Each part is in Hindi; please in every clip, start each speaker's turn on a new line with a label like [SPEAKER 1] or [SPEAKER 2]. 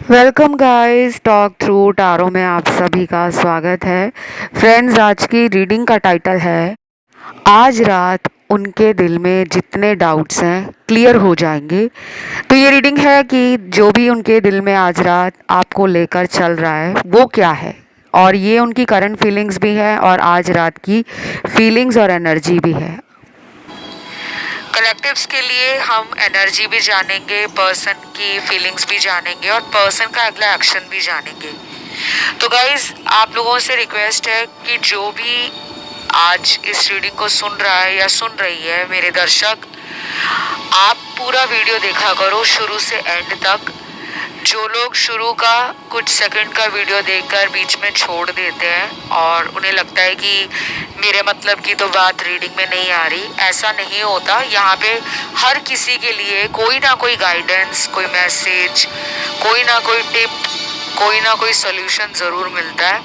[SPEAKER 1] वेलकम गाइस, टॉक थ्रू टारो में आप सभी का स्वागत है। फ्रेंड्स, आज की रीडिंग का टाइटल है आज रात उनके दिल में जितने डाउट्स हैं क्लियर हो जाएंगे। तो ये रीडिंग है कि जो भी उनके दिल में आज रात आपको लेकर चल रहा है वो क्या है, और ये उनकी करंट फीलिंग्स भी है और आज रात की फीलिंग्स और एनर्जी भी है। कलेक्टिव्स के लिए हम एनर्जी भी जानेंगे, पर्सन की फीलिंग्स भी जानेंगे और पर्सन का अगला एक्शन भी जानेंगे। तो गाइज, आप लोगों से रिक्वेस्ट है कि जो भी आज इस रीडिंग को सुन रहा है या सुन रही है, मेरे दर्शक, आप पूरा वीडियो देखा करो शुरू से एंड तक। जो लोग शुरू का कुछ सेकंड का वीडियो देखकर बीच में छोड़ देते हैं और उन्हें लगता है कि मेरे मतलब की तो बात रीडिंग में नहीं आ रही, ऐसा नहीं होता। यहाँ पे हर किसी के लिए कोई ना कोई गाइडेंस, कोई मैसेज, कोई ना कोई टिप, कोई ना कोई सोल्यूशन ज़रूर मिलता है।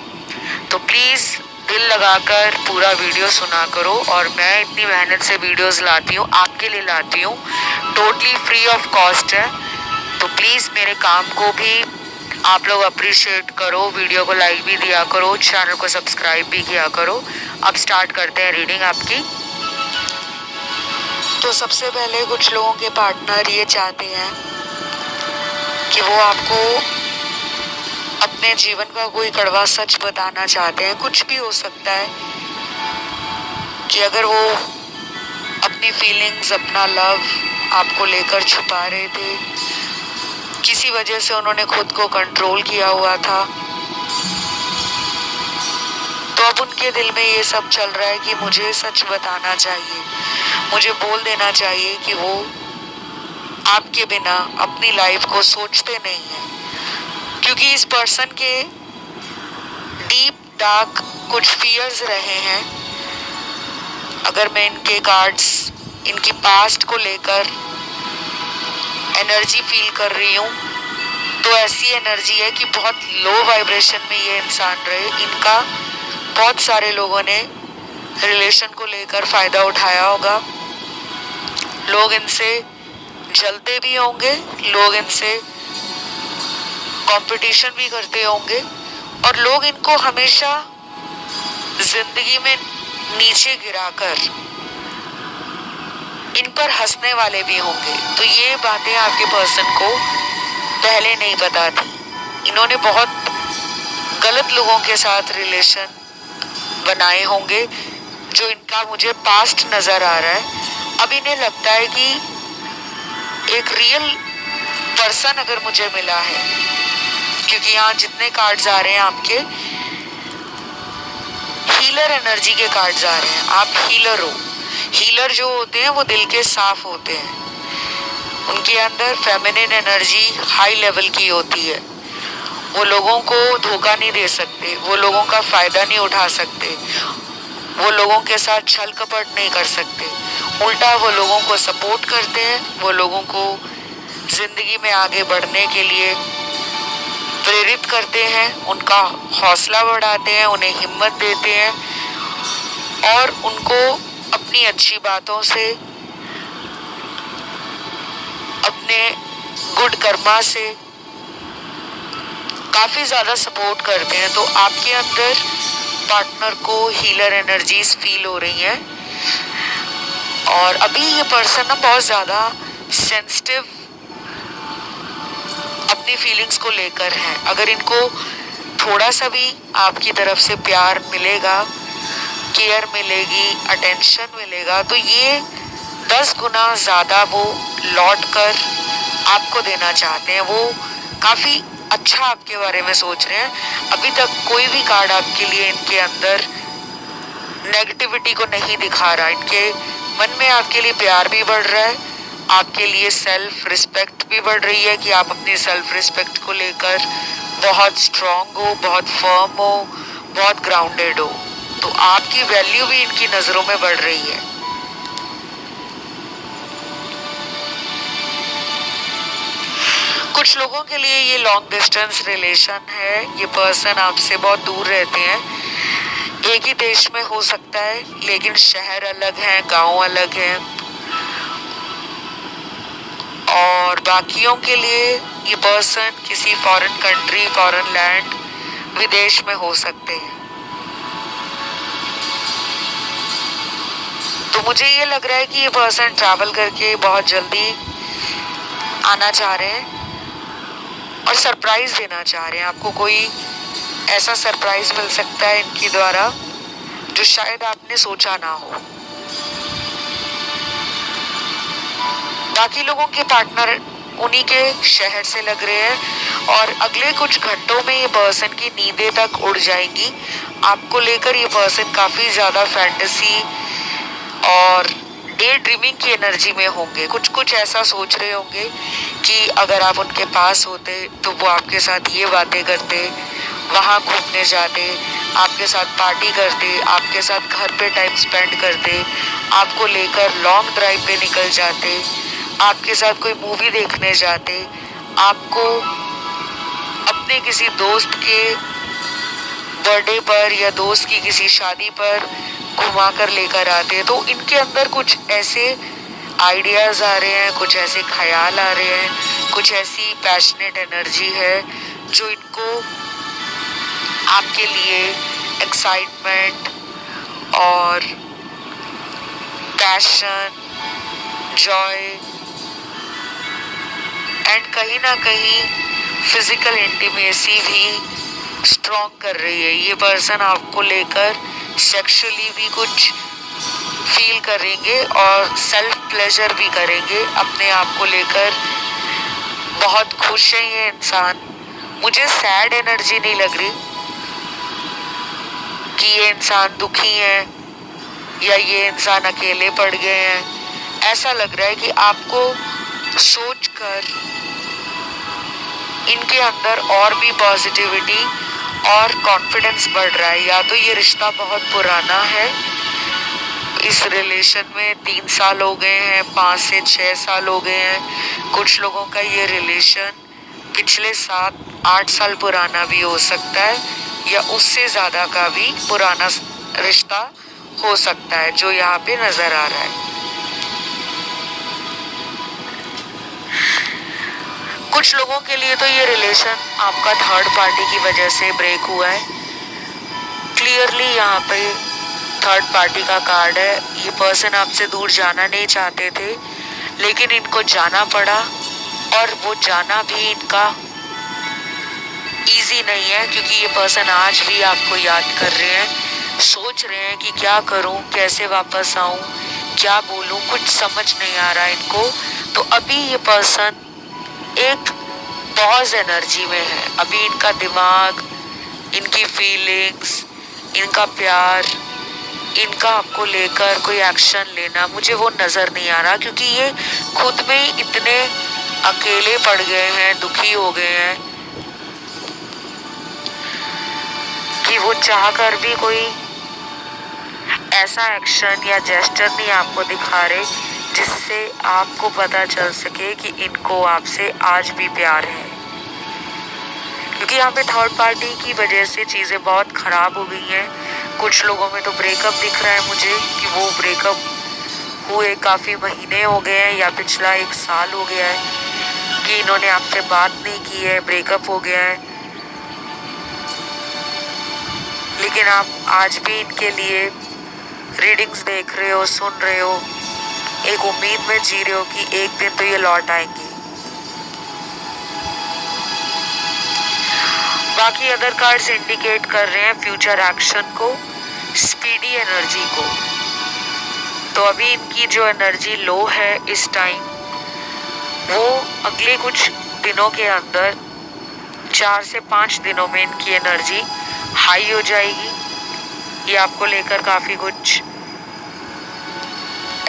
[SPEAKER 1] तो प्लीज़ दिल लगाकर पूरा वीडियो सुना करो। और मैं इतनी मेहनत से वीडियोस लाती हूँ, आपके लिए लाती हूँ, टोटली फ्री ऑफ कॉस्ट है। तो प्लीज़ मेरे काम को भी आप लोग अप्रिशिएट करो, वीडियो को लाइक भी दिया करो, चैनल को सब्सक्राइब भी किया करो। अब स्टार्ट करते हैं रीडिंग आपकी। तो सबसे पहले कुछ लोगों के पार्टनर ये चाहते हैं कि वो आपको अपने जीवन का कोई कड़वा सच बताना चाहते हैं। कुछ भी हो सकता है कि अगर वो अपनी फीलिंग्स, अपना लव आपको लेकर छुपा रहे थे, किसी वजह से उन्होंने खुद को कंट्रोल किया हुआ था, तो अब उनके दिल में ये सब चल रहा है कि मुझे सच बताना चाहिए, मुझे बोल देना चाहिए कि वो आपके बिना अपनी लाइफ को सोचते नहीं है। क्योंकि इस पर्सन के डीप डार्क कुछ फियर्स रहे हैं। अगर मैं इनके कार्ड्स, इनकी पास्ट को लेकर एनर्जी फील कर रही हूँ, तो ऐसी एनर्जी है कि बहुत लो वाइब्रेशन में ये इंसान रहे। इनका बहुत सारे लोगों ने रिलेशन को लेकर फ़ायदा उठाया होगा। लोग इनसे जलते भी होंगे, लोग इनसे कंपटीशन भी करते होंगे, और लोग इनको हमेशा जिंदगी में नीचे गिराकर इन पर हंसने वाले भी होंगे। तो ये बातें आपके पर्सन को पहले नहीं पता थी। इन्होंने बहुत गलत लोगों के साथ रिलेशन बनाए होंगे, जो इनका मुझे पास्ट नजर आ रहा है। अब इन्हें लगता है कि एक रियल पर्सन अगर मुझे मिला है, क्योंकि यहाँ जितने कार्ड्स आ रहे हैं आपके हीलर एनर्जी के कार्ड्स आ रहे हैं। आप हीलर हो। हीलर जो होते हैं वो दिल के साफ होते हैं, उनके अंदर फेमिनिन एनर्जी हाई लेवल की होती है। वो लोगों को धोखा नहीं दे सकते, वो लोगों का फायदा नहीं उठा सकते, वो लोगों के साथ छल कपट नहीं कर सकते। उल्टा वो लोगों को सपोर्ट करते हैं, वो लोगों को जिंदगी में आगे बढ़ने के लिए प्रेरित करते हैं, उनका हौसला बढ़ाते हैं, उन्हें हिम्मत देते हैं और उनको अपनी अच्छी बातों से, अपने गुड कर्मा से काफ़ी ज़्यादा सपोर्ट करते हैं। तो आपके अंदर पार्टनर को हीलर एनर्जीज फील हो रही हैं। और अभी ये पर्सन ना बहुत ज़्यादा सेंसिटिव अपनी फीलिंग्स को लेकर है। अगर इनको थोड़ा सा भी आपकी तरफ से प्यार मिलेगा, केयर मिलेगी, अटेंशन मिलेगा, तो ये 10 गुना ज़्यादा वो लौट कर आपको देना चाहते हैं। वो काफ़ी अच्छा आपके बारे में सोच रहे हैं। अभी तक कोई भी कार्ड आपके लिए इनके अंदर नेगेटिविटी को नहीं दिखा रहा। इनके मन में आपके लिए प्यार भी बढ़ रहा है, आपके लिए सेल्फ रिस्पेक्ट भी बढ़ रही है कि आप अपनी सेल्फ रिस्पेक्ट को लेकर बहुत स्ट्रॉन्ग हो, बहुत फर्म हो, बहुत ग्राउंडेड हो। तो आपकी वैल्यू भी इनकी नज़रों में बढ़ रही है। कुछ लोगों के लिए ये लॉन्ग डिस्टेंस रिलेशन है। ये पर्सन आपसे बहुत दूर रहते हैं, एक ही देश में हो सकता है, लेकिन शहर अलग है, गांव अलग है। और बाकियों के लिए ये पर्सन किसी फॉरेन कंट्री, फॉरेन लैंड, विदेश में हो सकते हैं। तो मुझे ये लग रहा है कि ये पर्सन ट्रैवल करके बहुत जल्दी आना चाह रहे हैं और सरप्राइज देना चाह रहे हैं आपको। कोई ऐसा सरप्राइज मिल सकता है इनके द्वारा जो शायद आपने सोचा ना हो। बाकी लोगों के पार्टनर उन्हीं के शहर से लग रहे हैं और अगले कुछ घंटों में ये पर्सन की नींदें तक उड़ जाएंगी। आपको लेकर ये पर्सन काफी ज्यादा फैंटेसी और डे ड्रीमिंग की एनर्जी में होंगे। कुछ ऐसा सोच रहे होंगे कि अगर आप उनके पास होते तो वो आपके साथ ये बातें करते, वहाँ घूमने जाते, आपके साथ पार्टी करते, आपके साथ घर पे टाइम स्पेंड करते, आपको लेकर लॉन्ग ड्राइव पे निकल जाते, आपके साथ कोई मूवी देखने जाते, आपको अपने किसी दोस्त के बर्थडे पर या दोस्त की किसी शादी पर घुमा कर लेकर आते। तो इनके अंदर कुछ ऐसे आइडियाज आ रहे हैं, कुछ ऐसे ख्याल आ रहे हैं, कुछ ऐसी पैशनेट एनर्जी है जो इनको आपके लिए एक्साइटमेंट और पैशन, जॉय एंड कहीं ना कहीं फिजिकल इंटीमेसी भी स्ट्रॉन्ग कर रही है। ये पर्सन आपको लेकर सेक्सुअली भी कुछ फील करेंगे और सेल्फ प्लेजर भी करेंगे अपने आप को लेकर। बहुत खुश है ये इंसान। मुझे सैड एनर्जी नहीं लग रही कि ये इंसान दुखी है या ये इंसान अकेले पड़ गए हैं। ऐसा लग रहा है कि आपको सोचकर इनके अंदर और भी पॉजिटिविटी और कॉन्फिडेंस बढ़ रहा है। या तो ये रिश्ता बहुत पुराना है, इस रिलेशन में 3 साल हो गए हैं, 5 से 6 साल हो गए हैं। कुछ लोगों का ये रिलेशन पिछले 7-8 साल पुराना भी हो सकता है या उससे ज़्यादा का भी पुराना रिश्ता हो सकता है जो यहाँ पे नज़र आ रहा है। कुछ लोगों के लिए तो ये रिलेशन आपका थर्ड पार्टी की वजह से ब्रेक हुआ है। क्लियरली यहाँ पे थर्ड पार्टी का कार्ड है। ये पर्सन आपसे दूर जाना नहीं चाहते थे लेकिन इनको जाना पड़ा और वो जाना भी इनका इजी नहीं है क्योंकि ये पर्सन आज भी आपको याद कर रहे हैं, सोच रहे हैं कि क्या करूं, कैसे वापस आऊं, क्या बोलूं, कुछ समझ नहीं आ रहा इनको। तो अभी ये पर्सन एक पॉज एनर्जी में है। अभी इनका दिमाग, इनकी फीलिंग्स, इनका प्यार, इनका आपको लेकर कोई एक्शन लेना मुझे वो नज़र नहीं आ रहा क्योंकि ये खुद में ही इतने अकेले पड़ गए हैं, दुखी हो गए हैं कि वो चाह कर भी कोई ऐसा एक्शन या जेस्चर नहीं आपको दिखा रहे जिससे आपको पता चल सके कि इनको आपसे आज भी प्यार है। क्योंकि यहाँ पे थर्ड पार्टी की वजह से चीज़ें बहुत ख़राब हो गई हैं। कुछ लोगों में तो ब्रेकअप दिख रहा है मुझे कि वो ब्रेकअप हुए काफ़ी महीने हो गए हैं या पिछला 1 साल हो गया है कि इन्होंने आपसे बात नहीं की है, ब्रेकअप हो गया है। लेकिन आप आज भी इनके लिए रीडिंग्स देख रहे हो, सुन रहे हो, एक उम्मीद में जी रहे हो कि एक दिन तो ये लौट आएंगी। बाकी अदर कार्ड्स इंडिकेट कर रहे हैं फ्यूचर एक्शन को, स्पीडी एनर्जी को। तो अभी इनकी जो एनर्जी लो है इस टाइम, वो अगले कुछ दिनों के अंदर 4 से 5 दिनों में इनकी एनर्जी हाई हो जाएगी। ये आपको लेकर काफ़ी कुछ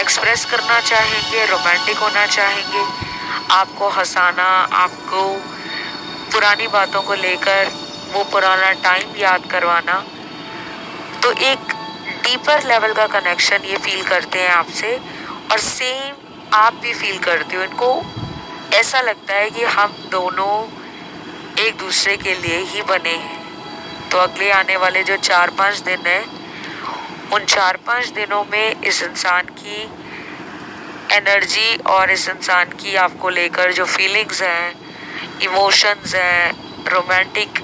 [SPEAKER 1] एक्सप्रेस करना चाहेंगे, रोमांटिक होना चाहेंगे, आपको हंसाना, आपको पुरानी बातों को लेकर वो पुराना टाइम याद करवाना। तो एक डीपर लेवल का कनेक्शन ये फील करते हैं आपसे और सेम आप भी फील करते हो। इनको ऐसा लगता है कि हम दोनों एक दूसरे के लिए ही बने हैं। तो अगले आने वाले जो 4-5 दिन हैं, उन 4-5 दिनों में इस इंसान की एनर्जी और इस इंसान की आपको लेकर जो फीलिंग्स हैं, इमोशंस हैं, रोमांटिक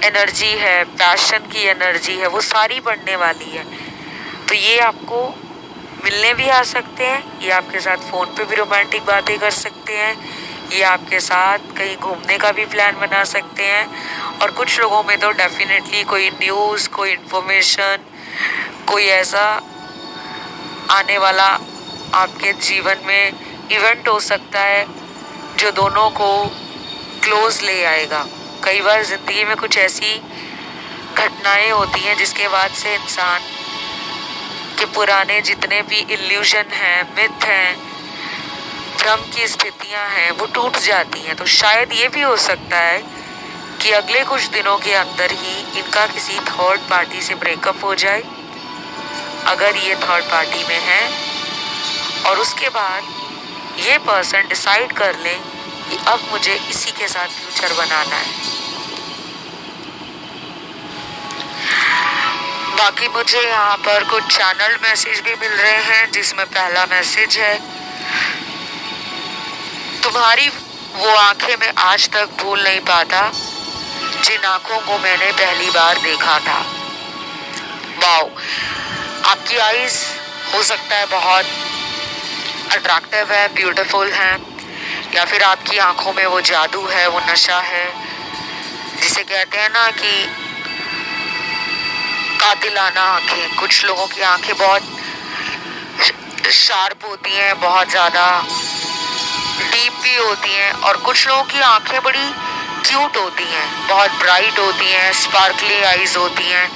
[SPEAKER 1] एनर्जी है, पैशन की एनर्जी है, वो सारी बढ़ने वाली है। तो ये आपको मिलने भी आ सकते हैं, ये आपके साथ फ़ोन पे भी रोमांटिक बातें कर सकते हैं, ये आपके साथ कहीं घूमने का भी प्लान बना सकते हैं। और कुछ लोगों में तो डेफिनेटली कोई न्यूज़, कोई इन्फॉर्मेशन, कोई ऐसा आने वाला आपके जीवन में इवेंट हो सकता है जो दोनों को क्लोज ले आएगा। कई बार ज़िंदगी में कुछ ऐसी घटनाएं होती हैं जिसके बाद से इंसान के पुराने जितने भी इल्यूजन हैं, मिथ हैं, भ्रम की स्थितियां हैं, वो टूट जाती हैं। तो शायद ये भी हो सकता है कि अगले कुछ दिनों के अंदर ही इनका किसी थर्ड पार्टी से ब्रेकअप हो जाए, अगर ये थर्ड पार्टी में है, और उसके बाद ये पर्सन डिसाइड कर ले कि अब मुझे इसी के साथ फ्यूचर बनाना है। बाकी मुझे यहाँ पर कुछ चैनल मैसेज भी मिल रहे हैं, जिसमें पहला मैसेज है, तुम्हारी वो आंखें मैं आज तक भूल नहीं पाता जिन आंखों को मैंने पहली बार देखा था। वाओ, आपकी आईज हो सकता है बहुत अट्रैक्टिव है, ब्यूटीफुल है, या फिर आपकी आंखों में वो जादू है, वो नशा है, जिसे कहते हैं ना कि कातिलाना आंखें। कुछ लोगों की आंखें बहुत शार्प होती हैं, बहुत ज़्यादा डीप भी होती हैं, और कुछ लोगों की आंखें बड़ी क्यूट होती हैं, बहुत ब्राइट होती हैं, स्पार्कली आईज होती हैं,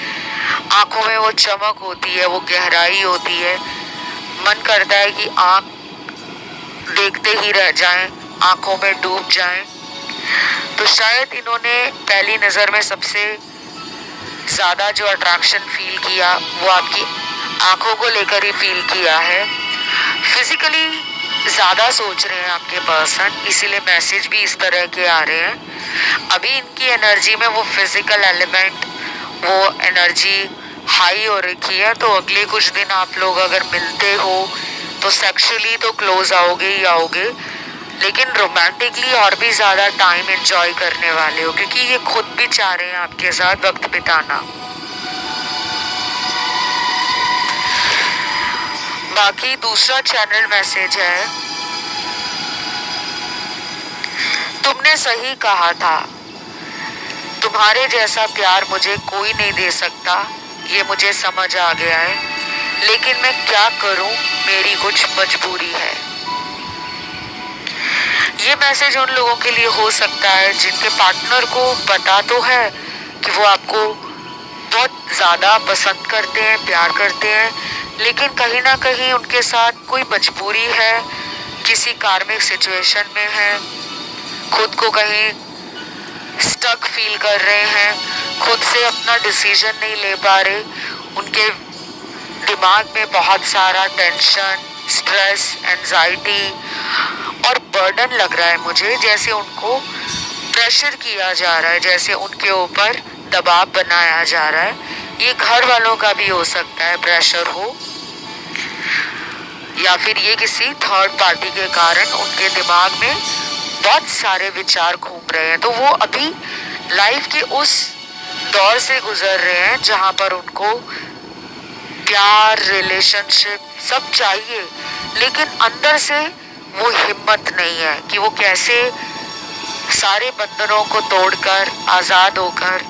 [SPEAKER 1] आंखों में वो चमक होती है, वो गहराई होती है, मन करता है कि आंख देखते ही रह जाएं, आंखों में डूब जाएं। तो शायद इन्होंने पहली नज़र में सबसे ज़्यादा जो अट्रैक्शन फील किया वो आपकी आंखों को लेकर ही फील किया है। फिजिकली ज़्यादा सोच रहे हैं आपके पर्सन, इसीलिए मैसेज भी इस तरह के आ रहे हैं। अभी इनकी एनर्जी में वो फिजिकल एलिमेंट, वो एनर्जी हाई हो रखी है। तो अगले कुछ दिन आप लोग अगर मिलते हो तो सेक्सुअली तो क्लोज आओगे ही आओगे, लेकिन रोमांटिकली और भी ज़्यादा टाइम एंजॉय करने वाले हो, क्योंकि ये खुद भी चाह रहे हैं आपके साथ वक्त बिताना। बाकी दूसरा चैनल मैसेज है, तुमने सही कहा था, तुम्हारे जैसा प्यार मुझे कोई नहीं दे सकता, ये मुझे समझ आ गया है, लेकिन मैं क्या करूं, मेरी कुछ मजबूरी है। ये मैसेज उन लोगों के लिए हो सकता है जिनके पार्टनर को पता तो है कि वो आपको बहुत ज़्यादा पसंद करते हैं, प्यार करते हैं, लेकिन कहीं ना कहीं उनके साथ कोई मजबूरी है, किसी कार्मिक सिचुएशन में है, खुद को कहीं स्टक फील कर रहे हैं, खुद से अपना डिसीजन नहीं ले पा रहे, उनके दिमाग में बहुत सारा टेंशन, स्ट्रेस, एंजाइटी और बर्डन लग रहा है मुझे, जैसे उनको प्रेशर किया जा रहा है, जैसे उनके ऊपर दबाव बनाया जा रहा है। ये घर वालों का भी हो सकता है प्रेशर हो, या फिर ये किसी थर्ड पार्टी के कारण उनके दिमाग में बहुत सारे विचार घूम रहे हैं। तो वो अभी लाइफ के उस दौर से गुजर रहे हैं जहां पर उनको प्यार, रिलेशनशिप सब चाहिए, लेकिन अंदर से वो हिम्मत नहीं है कि वो कैसे सारे बंधनों को तोड़कर, आज़ाद होकर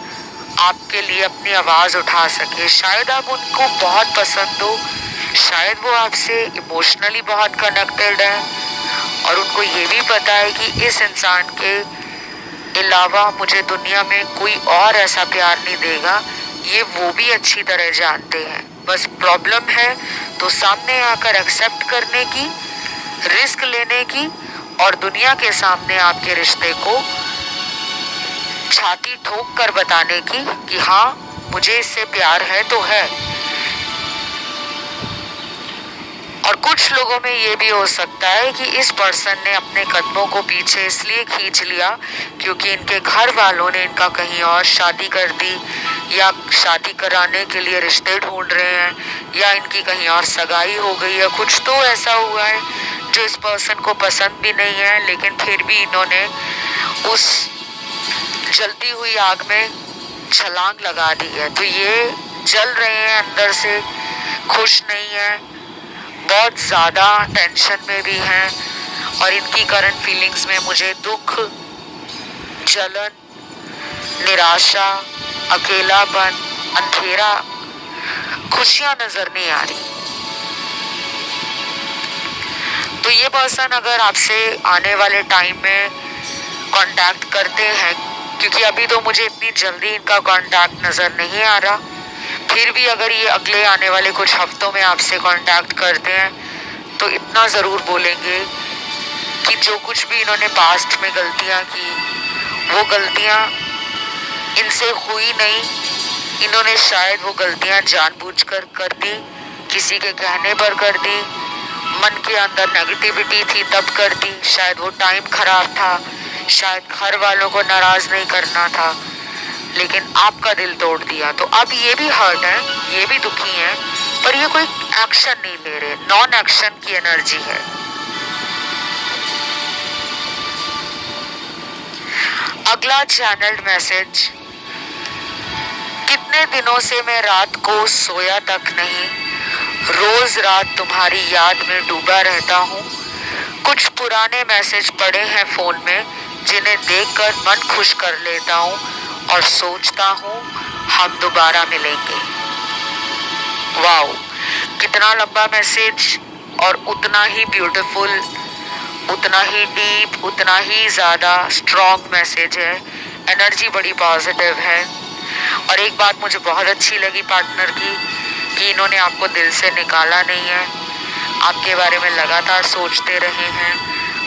[SPEAKER 1] आपके लिए अपनी आवाज़ उठा सके। शायद आप उनको बहुत पसंद हो, शायद वो आपसे इमोशनली बहुत कनेक्टेड है, और उनको ये भी पता है कि इस इंसान के अलावा मुझे दुनिया में कोई और ऐसा प्यार नहीं देगा, ये वो भी अच्छी तरह जानते हैं। बस प्रॉब्लम है तो सामने आकर एक्सेप्ट करने की, रिस्क लेने की, और दुनिया के सामने आपके रिश्ते को छाती ठोक कर बताने की कि हाँ मुझे इससे प्यार है तो है। और कुछ लोगों में ये भी हो सकता है कि इस पर्सन ने अपने कदमों को पीछे इसलिए खींच लिया क्योंकि इनके घर वालों ने इनका कहीं और शादी कर दी, या शादी कराने के लिए रिश्ते ढूंढ रहे हैं, या इनकी कहीं और सगाई हो गई है, कुछ तो ऐसा हुआ है जो इस पर्सन को पसंद भी नहीं है, लेकिन फिर भी इन्होंने उस जलती हुई आग में छलांग लगा दी है। तो ये जल रहे हैं अंदर से, खुश नहीं है, बहुत ज़्यादा टेंशन में भी हैं और इनकी करंट फीलिंग्स में मुझे दुख, जलन, निराशा, अकेलापन, अंधेरा, खुशियां नजर नहीं आ रही। तो ये पर्सन अगर आपसे आने वाले टाइम में कांटेक्ट करते हैं, क्योंकि अभी तो मुझे इतनी जल्दी इनका कांटेक्ट नजर नहीं आ रहा, फिर भी अगर ये अगले आने वाले कुछ हफ्तों में आपसे कांटेक्ट करते हैं तो इतना ज़रूर बोलेंगे कि जो कुछ भी इन्होंने पास्ट में गलतियां की, वो गलतियां इनसे हुई नहीं, इन्होंने शायद वो गलतियां जानबूझकर कर दी, किसी के कहने पर कर दी, मन के अंदर नेगेटिविटी थी तब कर दी, शायद वो टाइम खराब था, शायद घर वालों को नाराज नहीं करना था, लेकिन आपका दिल तोड़ दिया। तो अब ये भी हर्ट है, ये भी दुखी है, पर ये कोई एक्शन नहीं ले रहे, नॉन एक्शन की एनर्जी है। अगला चैनल्ड मैसेज, कितने दिनों से मैं रात को सोया तक नहीं, रोज रात तुम्हारी याद में डूबा रहता हूँ। कुछ पुराने मैसेज पड़े हैं फोन में जिन्हें देखकर मन खुश कर लेता हूँ और सोचता हूँ हम दोबारा मिलेंगे। वाओ, कितना लंबा मैसेज और उतना ही ब्यूटीफुल, उतना ही डीप, उतना ही ज़्यादा स्ट्रॉन्ग मैसेज है। एनर्जी बड़ी पॉजिटिव है। और एक बात मुझे बहुत अच्छी लगी पार्टनर की, कि इन्होंने आपको दिल से निकाला नहीं है, आपके बारे में लगातार सोचते रहे हैं,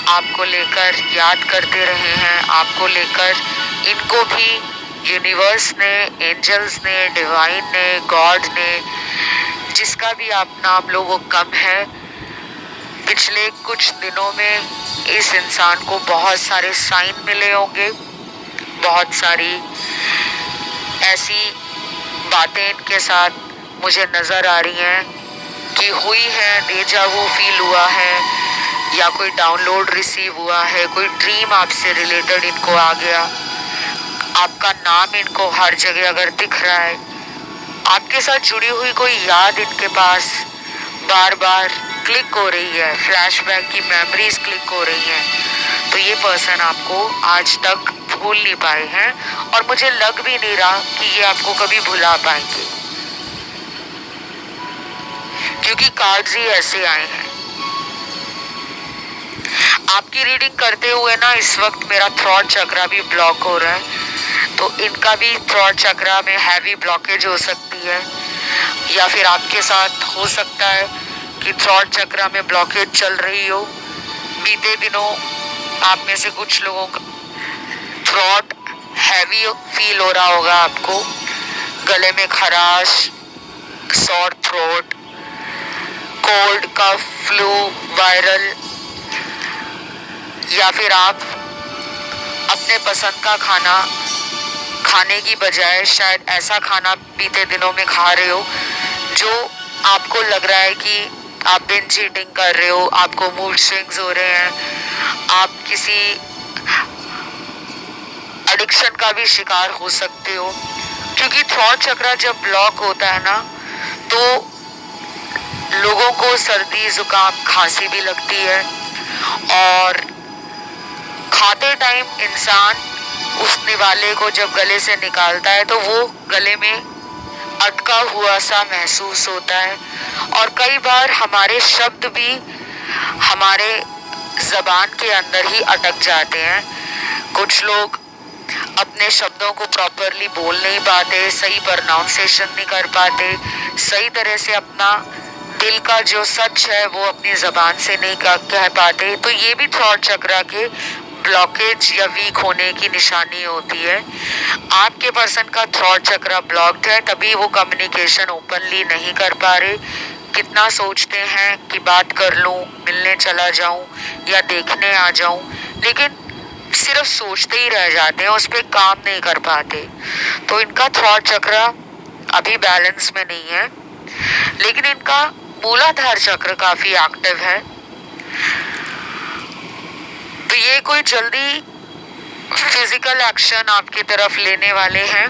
[SPEAKER 1] आपको लेकर याद करते रहे हैं, आपको लेकर इनको भी यूनिवर्स ने, एंजल्स ने, डिवाइन ने, गॉड ने, जिसका भी आप नाम लो वो कम है, पिछले कुछ दिनों में इस इंसान को बहुत सारे साइन मिले होंगे, बहुत सारी ऐसी बातें इनके साथ मुझे नज़र आ रही हैं कि हुई है, डेजा वू फील हुआ है, या कोई डाउनलोड रिसीव हुआ है, कोई ड्रीम आपसे रिलेटेड इनको आ गया, आपका नाम इनको हर जगह अगर दिख रहा है, आपके साथ जुड़ी हुई कोई याद इनके पास बार बार क्लिक हो रही है, फ्लैशबैक की मेमोरीज क्लिक हो रही हैं, तो ये पर्सन आपको आज तक भूल नहीं पाए हैं और मुझे लग भी नहीं रहा कि ये आपको कभी भुला पाएंगे, क्योंकि कार्ड्स ही ऐसे आए हैं। आपकी रीडिंग करते हुए ना इस वक्त मेरा थ्रॉट चक्रा भी ब्लॉक हो रहा है, तो इनका भी थ्रॉट चक्रा में हैवी ब्लॉकेज हो सकती है, या फिर आपके साथ हो सकता है कि थ्रॉट चक्रा में ब्लॉकेज चल रही हो। बीते दिनों आप में से कुछ लोगों का थ्रॉट हैवी फील हो रहा होगा आपको, गले में खराश, सॉर थ्रोट, कोल्ड, कफ, फ्लू, वायरल, या फिर आप अपने पसंद का खाना खाने की बजाय शायद ऐसा खाना बीते दिनों में खा रहे हो जो आपको लग रहा है कि आप बिंज ईटिंग कर रहे हो, आपको मूड स्विंग्स हो रहे हैं, आप किसी एडिक्शन का भी शिकार हो सकते हो, क्योंकि थ्रॉट चक्र जब ब्लॉक होता है ना तो लोगों को सर्दी, जुकाम, खांसी भी लगती है, और खाते टाइम इंसान उस निवाले को जब गले से निकालता है तो वो गले में अटका हुआ सा महसूस होता है, और कई बार हमारे शब्द भी हमारे जबान के अंदर ही अटक जाते हैं। कुछ लोग अपने शब्दों को प्रॉपरली बोल नहीं पाते, सही प्रोनाउंसिएशन नहीं कर पाते, सही तरह से अपना दिल का जो सच है वो अपनी जबान से नहीं कह पाते, तो ये भी थ्रॉट चक्र के ब्लॉकेज या वीक होने की निशानी होती है। आपके पर्सन का थ्रॉट चक्र ब्लॉक्ड है, तभी वो कम्युनिकेशन ओपनली नहीं कर पा रहे। कितना सोचते हैं कि बात कर लूं, मिलने चला जाऊं या देखने आ जाऊं, लेकिन सिर्फ सोचते ही रह जाते हैं, उस पर काम नहीं कर पाते। तो इनका थ्रॉट चक्र अभी बैलेंस में नहीं है, लेकिन इनका मूलाधार चक्र काफी एक्टिव है। तो ये कोई जल्दी फिजिकल एक्शन आपकी तरफ लेने वाले हैं,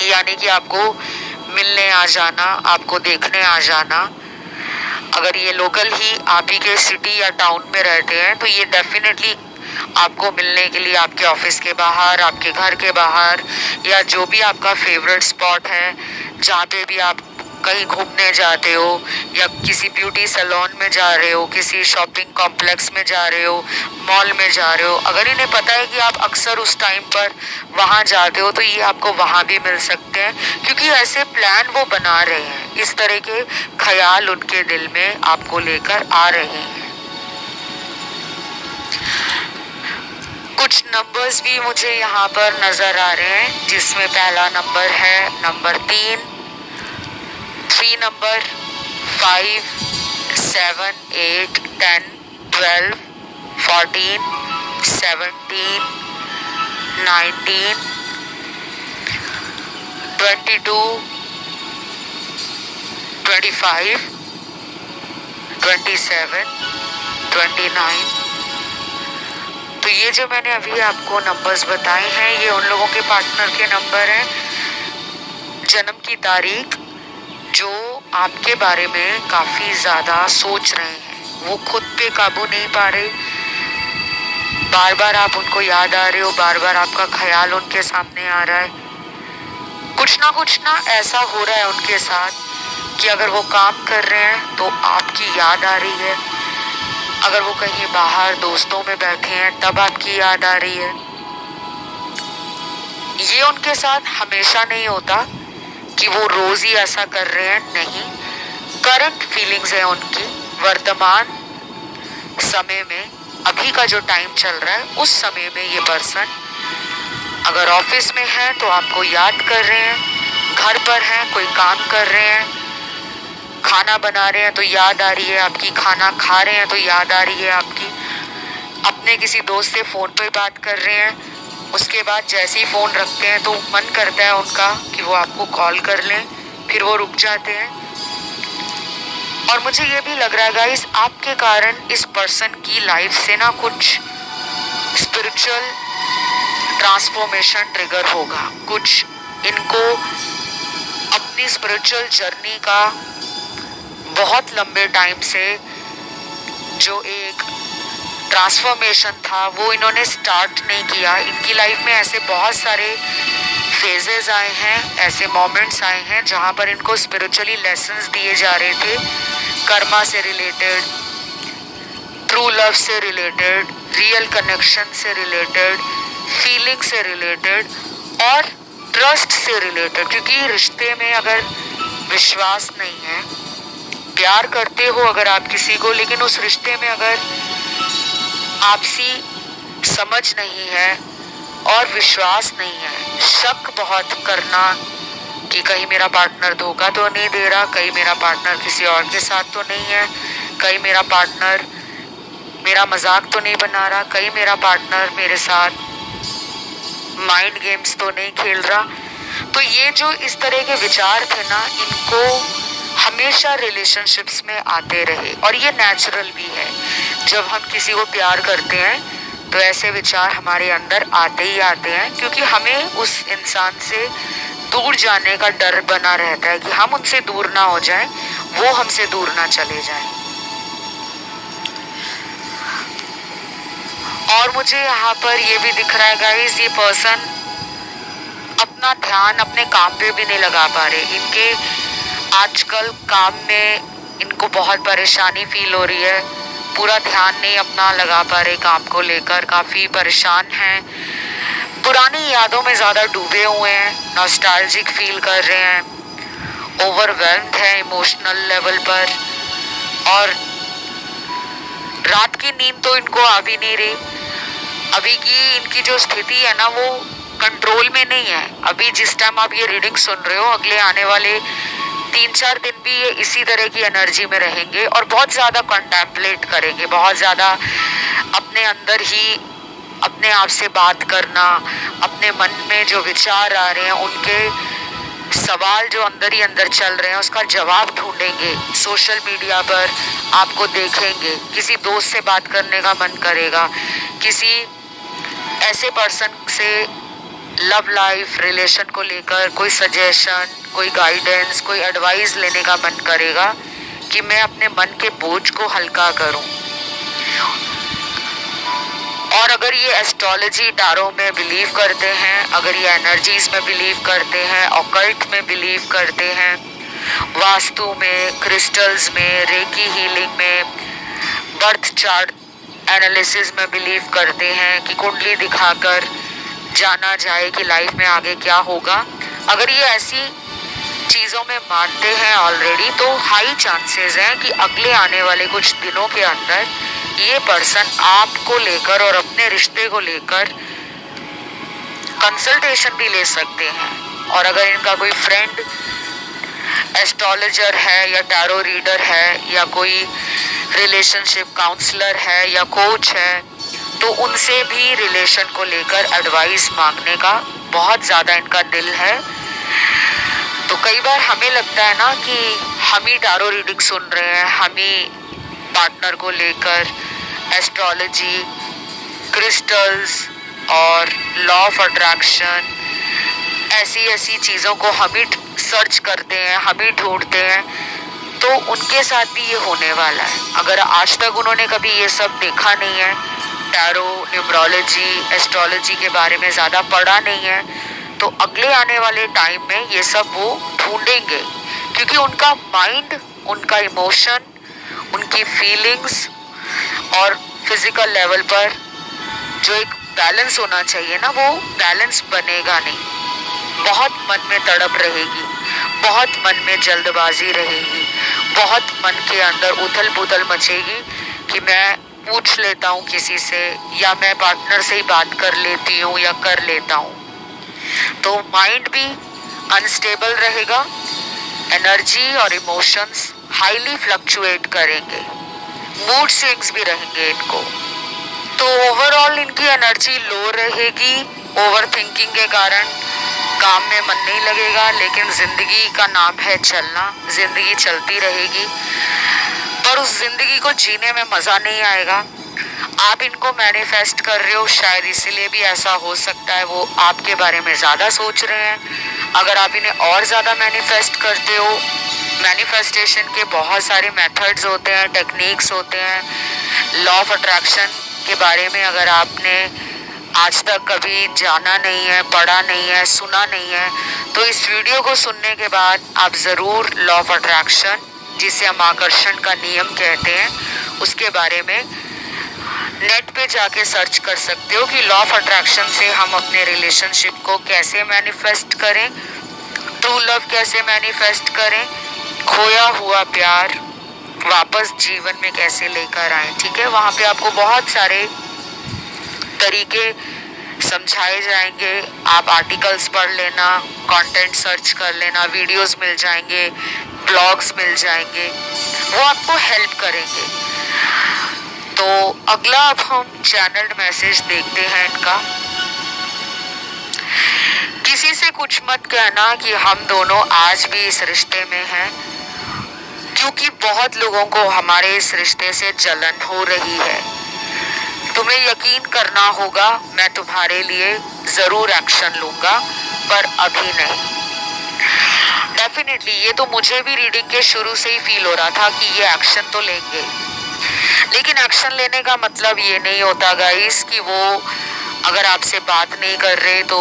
[SPEAKER 1] यानी कि आपको मिलने आ जाना, आपको देखने आ जाना। अगर ये लोकल ही आप ही के सिटी या टाउन में रहते हैं तो ये डेफिनेटली आपको मिलने के लिए आपके ऑफिस के बाहर, आपके घर के बाहर, या जो भी आपका फेवरेट स्पॉट है जहाँ पे भी आप कहीं घूमने जाते हो, या किसी ब्यूटी सैलून में जा रहे हो, किसी शॉपिंग कॉम्प्लेक्स में जा रहे हो, मॉल में जा रहे हो, अगर इन्हें पता है कि आप अक्सर उस टाइम पर वहाँ जाते हो तो ये आपको वहाँ भी मिल सकते हैं, क्योंकि ऐसे प्लान वो बना रहे हैं, इस तरह के ख्याल उनके दिल में आपको लेकर आ रहे हैं। कुछ नंबर्स भी मुझे यहाँ पर नजर आ रहे हैं, जिसमें पहला नंबर है नंबर 3 नंबर 5, 7, 8, 10, 12, 14, 17, 19, 22, 25, 27, 29। तो ये जो मैंने अभी आपको नंबर्स बताए हैं ये उन लोगों के पार्टनर के नंबर हैं, जन्म की तारीख जो आपके बारे में काफ़ी ज़्यादा सोच रहे हैं, वो खुद पे काबू नहीं पा रहे, बार बार आप उनको याद आ रहे हो, बार बार आपका ख्याल उनके सामने आ रहा है। कुछ ना ऐसा हो रहा है उनके साथ कि अगर वो काम कर रहे हैं तो आपकी याद आ रही है, अगर वो कहीं बाहर दोस्तों में बैठे हैं तब आपकी याद आ रही है। ये उनके साथ हमेशा नहीं होता कि वो रोज ही ऐसा कर रहे हैं, नहीं, करंट फीलिंग्स है उनकी, वर्तमान समय में, अभी का जो टाइम चल रहा है उस समय में ये पर्सन अगर ऑफिस में है तो आपको याद कर रहे हैं, घर पर हैं कोई काम कर रहे हैं, खाना बना रहे हैं तो याद आ रही है आपकी, खाना खा रहे हैं तो याद आ रही है आपकी, अपने किसी दोस्त से फ़ोन पे बात कर रहे हैं, उसके बाद जैसे ही फ़ोन रखते हैं तो मन करता है उनका कि वो आपको कॉल कर लें, फिर वो रुक जाते हैं। और मुझे ये भी लग रहा है गाइस, आपके कारण इस पर्सन की लाइफ से ना कुछ स्पिरिचुअल ट्रांसफॉर्मेशन ट्रिगर होगा, कुछ इनको अपनी स्पिरिचुअल जर्नी का बहुत लंबे टाइम से जो एक ट्रांसफॉर्मेशन था वो इन्होंने स्टार्ट नहीं किया। इनकी लाइफ में ऐसे बहुत सारे फेजेस आए हैं, ऐसे मोमेंट्स आए हैं जहाँ पर इनको स्पिरिचुअली लेसन्स दिए जा रहे थे, कर्मा से रिलेटेड, ट्रू लव से रिलेटेड, रियल कनेक्शन से रिलेटेड, फीलिंग से रिलेटेड और ट्रस्ट से रिलेटेड। क्योंकि रिश्ते में अगर विश्वास नहीं है, प्यार करते हो अगर आप किसी को, लेकिन उस रिश्ते में अगर आपसी समझ नहीं है और विश्वास नहीं है, शक बहुत करना कि कहीं मेरा पार्टनर धोखा तो नहीं दे रहा, कहीं मेरा पार्टनर किसी और के साथ तो नहीं है, कहीं मेरा पार्टनर मेरा मजाक तो नहीं बना रहा, कहीं मेरा पार्टनर मेरे साथ माइंड गेम्स तो नहीं खेल रहा। तो ये जो इस तरह के विचार थे ना, इनको हमेशा रिलेशनशिप्स में आते रहे, और ये नेचुरल भी है। जब हम किसी को प्यार करते हैं तो ऐसे विचार हमारे अंदर आते ही आते हैं, क्योंकि हमें उस इंसान से दूर जाने का डर बना रहता है कि हम उनसे दूर ना हो जाएं, वो हमसे दूर ना चले जाएं। और मुझे यहाँ पर ये भी दिख रहा है गाइस, ये पर्सन अपना ध्यान अपने काम पे भी नहीं लगा पा रहे। इनके आजकल काम में इनको बहुत परेशानी फील हो रही है, पूरा ध्यान नहीं अपना लगा पा रहे काम को लेकर, काफ़ी परेशान हैं, पुरानी यादों में ज़्यादा डूबे हुए हैं, नॉस्टैल्जिक फील कर रहे हैं, ओवरवेल्म्ड है इमोशनल लेवल पर, और रात की नींद तो इनको आ भी नहीं रही। अभी की इनकी जो स्थिति है ना वो कंट्रोल में नहीं है। अभी जिस टाइम आप ये रीडिंग सुन रहे हो, अगले आने वाले 3-4 दिन भी ये इसी तरह की एनर्जी में रहेंगे और बहुत ज़्यादा कंटेम्पलेट करेंगे, बहुत ज़्यादा अपने अंदर ही अपने आप से बात करना, अपने मन में जो विचार आ रहे हैं उनके सवाल जो अंदर ही अंदर चल रहे हैं उसका जवाब ढूंढेंगे। सोशल मीडिया पर आपको देखेंगे, किसी दोस्त से बात करने का मन करेगा, किसी ऐसे पर्सन से लव लाइफ रिलेशन को लेकर कोई सजेशन, कोई गाइडेंस, कोई एडवाइस लेने का मन करेगा कि मैं अपने मन के बोझ को हल्का करूं। और अगर ये एस्ट्रोलॉजी टारो में बिलीव करते हैं, अगर ये एनर्जीज में बिलीव करते हैं, ऑकल्ट में बिलीव करते हैं, वास्तु में, क्रिस्टल्स में, रेकी हीलिंग में, बर्थ चार्ट एनालिसिस में बिलीव करते हैं कि कुंडली दिखाकर जाना जाए कि लाइफ में आगे क्या होगा, अगर ये ऐसी चीज़ों में मानते हैं ऑलरेडी, तो हाई चांसेस हैं कि अगले आने वाले कुछ दिनों के अंदर ये पर्सन आपको लेकर और अपने रिश्ते को लेकर कंसल्टेशन भी ले सकते हैं। और अगर इनका कोई फ्रेंड एस्ट्रोलॉजर है या टैरो रीडर है या कोई रिलेशनशिप काउंसलर है या कोच है, तो उनसे भी रिलेशन को लेकर एडवाइस मांगने का बहुत ज़्यादा इनका दिल है। तो कई बार हमें लगता है ना कि हम ही टैरो रीडिंग सुन रहे हैं, हम ही पार्टनर को लेकर एस्ट्रोलॉजी, क्रिस्टल्स और लॉ ऑफ अट्रैक्शन, ऐसी चीज़ों को हम ही सर्च करते हैं, हम ही ढूंढते हैं, तो उनके साथ भी ये होने वाला है। अगर आज तक उन्होंने कभी ये सब देखा नहीं है, टैरो, न्यूमरोलॉजी, एस्ट्रोलॉजी के बारे में ज़्यादा पढ़ा नहीं है, तो अगले आने वाले टाइम में ये सब वो ढूंढेंगे, क्योंकि उनका माइंड, उनका इमोशन, उनकी फीलिंग्स और फिजिकल लेवल पर जो एक बैलेंस होना चाहिए ना, वो बैलेंस बनेगा नहीं। बहुत मन में तड़प रहेगी, बहुत मन में जल्दबाजी रहेगी, बहुत मन के अंदर उथल पुथल मचेगी कि मैं पूछ लेता हूँ किसी से, या मैं पार्टनर से ही बात कर लेती हूँ या कर लेता हूँ। तो माइंड भी अनस्टेबल रहेगा, एनर्जी और इमोशंस हाईली फ्लक्चुएट करेंगे, मूड स्विंग्स भी रहेंगे इनको। तो ओवरऑल इनकी एनर्जी लो रहेगी, ओवर थिंकिंग के कारण काम में मन नहीं लगेगा, लेकिन जिंदगी का नाम है चलना, जिंदगी चलती रहेगी, पर उस जिंदगी को जीने में मज़ा नहीं आएगा। आप इनको मैनिफेस्ट कर रहे हो, शायद इसीलिए भी ऐसा हो सकता है वो आपके बारे में ज़्यादा सोच रहे हैं। अगर आप इन्हें और ज़्यादा मैनिफेस्ट करते हो, मैनिफेस्टेशन के बहुत सारे मेथड्स होते हैं, टेक्निक्स होते हैं। लॉ ऑफ अट्रैक्शन के बारे में अगर आपने आज तक कभी जाना नहीं है, पढ़ा नहीं है, सुना नहीं है, तो इस वीडियो को सुनने के बाद आप ज़रूर लॉ ऑफ अट्रैक्शन, जिसे हम आकर्षण का नियम कहते हैं, उसके बारे में नेट पे जाके सर्च कर सकते हो कि लॉ ऑफ अट्रैक्शन से हम अपने रिलेशनशिप को कैसे मैनिफेस्ट करें, ट्रू लव कैसे मैनिफेस्ट करें, खोया हुआ प्यार वापस जीवन में कैसे लेकर आए। ठीक है, वहाँ पे आपको बहुत सारे तरीके समझाए जाएंगे। आप आर्टिकल्स पढ़ लेना, कंटेंट सर्च कर लेना, वीडियोस मिल जाएंगे, ब्लॉग्स मिल जाएंगे, वो आपको हेल्प करेंगे। तो अगला अब हम चैनल्ड मैसेज देखते हैं इनका। किसी से कुछ मत कहना कि हम दोनों आज भी इस रिश्ते में हैं, क्योंकि बहुत लोगों को हमारे इस रिश्ते से जलन हो रही है। तुम्हें यकीन करना होगा, मैं तुम्हारे लिए ज़रूर एक्शन लूँगा, पर अभी नहीं। डेफिनेटली ये तो मुझे भी रीडिंग के शुरू से ही फील हो रहा था कि ये एक्शन तो लेंगे, लेकिन एक्शन लेने का मतलब ये नहीं होता गाइस कि वो अगर आपसे बात नहीं कर रहे तो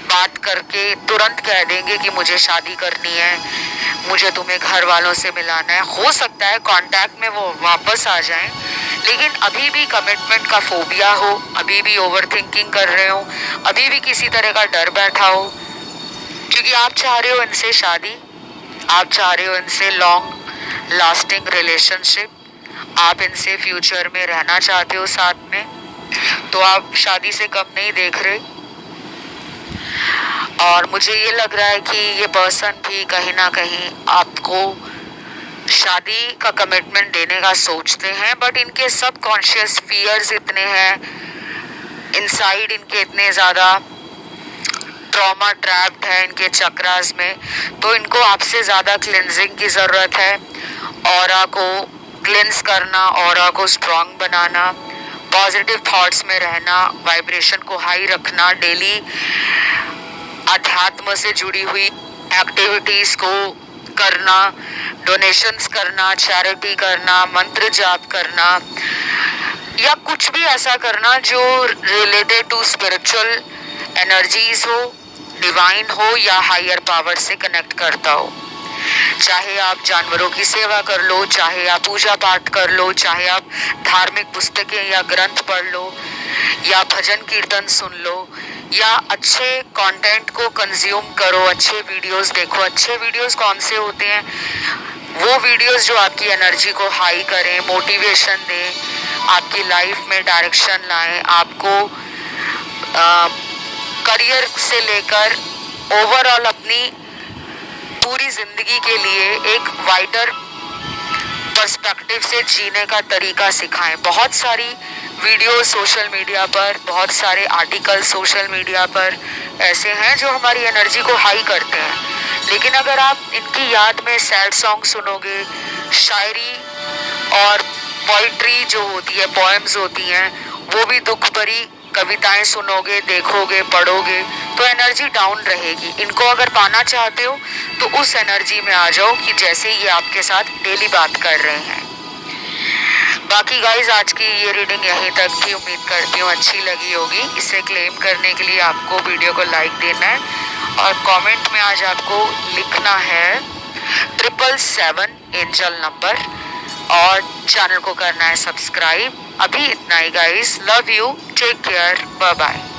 [SPEAKER 1] बात करके तुरंत कह देंगे कि मुझे शादी करनी है, मुझे तुम्हें घर वालों से मिलाना है। हो सकता है कांटेक्ट में वो वापस आ जाएं, लेकिन अभी भी कमिटमेंट का फोबिया हो, अभी भी ओवर थिंकिंग कर रहे हो, अभी भी किसी तरह का डर बैठा हो, क्योंकि आप चाह रहे हो इनसे शादी, आप चाह रहे हो इनसे लॉन्ग लास्टिंग रिलेशनशिप, आप इनसे फ्यूचर में रहना चाहते हो साथ में, तो आप शादी से कम नहीं देख रहे। और मुझे ये लग रहा है कि ये पर्सन भी कहीं ना कहीं आपको शादी का कमिटमेंट देने का सोचते हैं, बट इनके सबकॉन्शियस फियर्स इतने हैं, इनसाइड इनके इतने ज़्यादा ट्रॉमा ट्रैप्ड है इनके चक्रास में, तो इनको आपसे ज़्यादा क्लिनजिंग की ज़रूरत है। ऑरा को क्लिनस करना, ऑरा को स्ट्रॉन्ग बनाना, पॉजिटिव थॉट्स में रहना, वाइब्रेशन को हाई रखना, डेली अध्यात्म से जुड़ी हुई एक्टिविटीज़ को करना, डोनेशंस करना, चैरिटी करना, मंत्र जाप करना, या कुछ भी ऐसा करना जो रिलेटेड टू स्पिरिचुअल एनर्जीज हो, डिवाइन हो या हायर पावर से कनेक्ट करता हो। चाहे आप जानवरों की सेवा कर लो, चाहे आप पूजा पाठ कर लो, चाहे आप धार्मिक पुस्तकें या ग्रंथ पढ़ लो, या भजन कीर्तन सुन लो, या अच्छे कंटेंट को कंज्यूम करो, अच्छे वीडियोस देखो। अच्छे वीडियोस कौन से होते हैं? वो वीडियोस जो आपकी एनर्जी को हाई करें, मोटिवेशन दें, आपकी लाइफ में डायरेक्शन लाएं, आपको करियर से लेकर ओवरऑल अपनी पूरी जिंदगी के लिए एक वाइडर पर्सपेक्टिव से जीने का तरीका सिखाएं। बहुत सारी वीडियो सोशल मीडिया पर, बहुत सारे आर्टिकल सोशल मीडिया पर ऐसे हैं जो हमारी एनर्जी को हाई करते हैं, लेकिन अगर आप इनकी याद में सैड सॉन्ग सुनोगे, शायरी और पोइट्री जो होती है, पोएम्स होती हैं, वो भी दुख भरी कविताएं सुनोगे, देखोगे, पढ़ोगे, तो एनर्जी डाउन रहेगी। इनको अगर पाना चाहते हो तो उस एनर्जी में आ जाओ कि जैसे ये आपके साथ डेली बात कर रहे हैं। बाकी गाइज आज की ये रीडिंग यहीं तक थी। उम्मीद करती हूँ अच्छी लगी होगी। इसे क्लेम करने के लिए आपको वीडियो को लाइक देना है और कमेंट में आज आपको लिखना है 777 एंजल नंबर, और चैनल को करना है सब्सक्राइब। अभी इतना ही guys, love you, take care, bye bye.